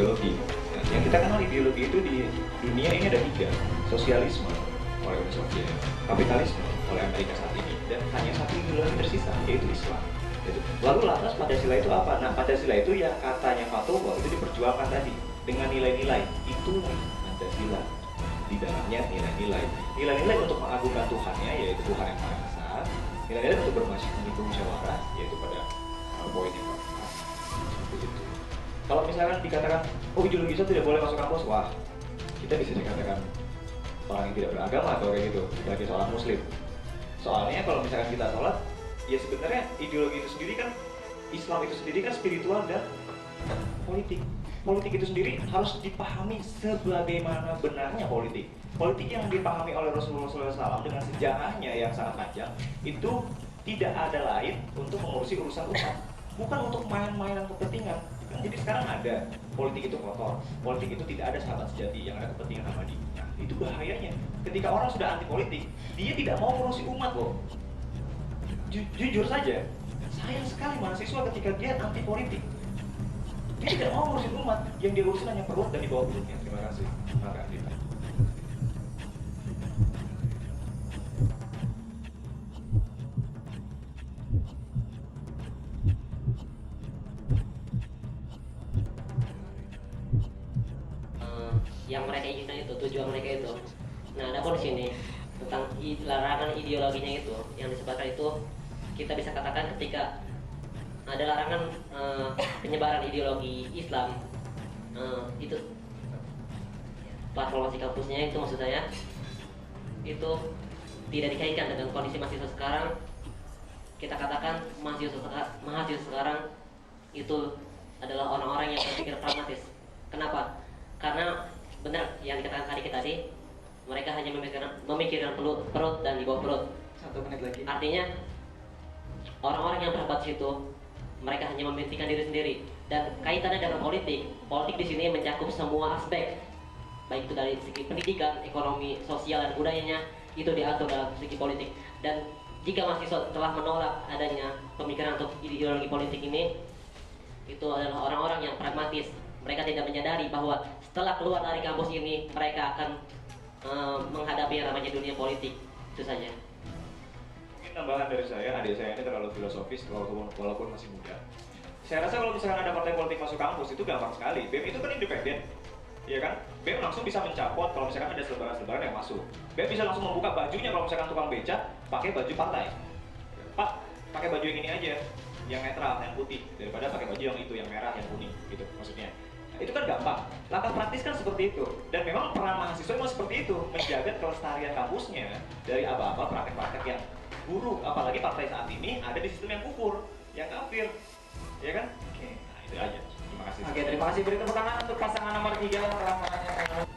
ideologi. Nah, yang kita kenal ideologi itu di dunia ini ada 3, sosialisme oleh Uni Soviet, kapitalisme oleh Amerika saat ini, dan hanya satu ideologi tersisa, yaitu Islam. Lalu lantas Pancasila itu apa? Nah, Pancasila itu yang katanya Fatowo itu diperjuangkan tadi dengan nilai-nilai. Itulah Pancasila. Di dalamnya nilai-nilai untuk mengagungkan Tuhannya, yaitu Tuhan yang Maha Esa, nilai-nilai untuk bermusyawarah, yaitu pada poin yang keempat. Begitu. Kalau misalkan dikatakan, oh ideologi Islam tidak boleh masuk kampus, wah, kita bisa dikatakan orang yang tidak beragama atau kayak gitu, bagi seorang Muslim. Soalnya kalau misalkan kita sholat, ya sebenarnya ideologi itu sendiri kan, Islam itu sendiri kan spiritual dan politik. Politik itu sendiri harus dipahami sebagaimana benarnya politik. Politik yang dipahami oleh Rasulullah SAW dengan sejarahnya yang sangat panjang itu tidak ada lain untuk mengurusi urusan umat, bukan untuk main-mainan kepentingan. Jadi sekarang ada politik itu kotor, politik itu tidak ada sahabat sejati, yang ada kepentingan abadi. Nah, itu bahayanya. Ketika orang sudah anti politik, dia tidak mau mengurusi umat loh. Jujur saja, sayang sekali mahasiswa ketika dia anti politik. Dia tidak mau ngurusin umat, yang dia urusin hanya perut dan di bawah perutnya. Terima kasih. Makasih. Yang mereka inginkan itu, tujuan mereka itu. Nah, ada pun di sini tentang larangan ideologinya itu, yang disebutkan itu kita bisa katakan ketika ada larangan penyebaran ideologi Islam, itu platformasi kampusnya itu maksud saya itu tidak dikaitkan dengan kondisi mahasiswa sekarang. Kita katakan mahasiswa sekarang itu adalah orang-orang yang berpikir pragmatis. Kenapa? Karena benar yang dikatakan adik tadi, mereka hanya memikirkan perut dan di bawah perut. 1 menit lagi. Artinya orang-orang yang pragmatis itu mereka hanya mementingkan diri sendiri, dan kaitannya dengan politik di sini mencakup semua aspek, baik itu dari segi pendidikan, ekonomi, sosial dan budayanya itu diatur dalam segi politik. Dan jika mahasiswa telah menolak adanya pemikiran untuk ideologi politik ini, itu adalah orang-orang yang pragmatis. Mereka tidak menyadari bahwa setelah keluar dari kampus ini mereka akan menghadapi yang namanya dunia politik. Itu saja. Tambahan dari saya, adik saya ini terlalu filosofis walaupun masih muda. Saya rasa kalau misalkan ada partai politik masuk kampus itu gampang sekali. BEM itu kan independen, ya kan? BEM langsung bisa mencapot kalau misalkan ada selebaran-selebaran yang masuk. BEM bisa langsung membuka bajunya kalau misalkan tukang beca pakai baju partai. Pak, pakai baju yang ini aja, yang netral, yang putih, daripada pakai baju yang itu, yang merah, yang kuning, gitu maksudnya. Nah, itu kan gampang. Langkah praktis kan seperti itu. Dan memang peran mahasiswa memang seperti itu, menjaga kelestarian kampusnya dari aba-aba praktek-praktek yang buruk, apalagi partai saat ini ada di sistem yang kufur, yang kafir, ya kan? Oke, nah itu aja. Terima kasih. Oke, terima kasih. Beri tepuk tangan untuk pasangan nomor 3 yang telah menanyakan.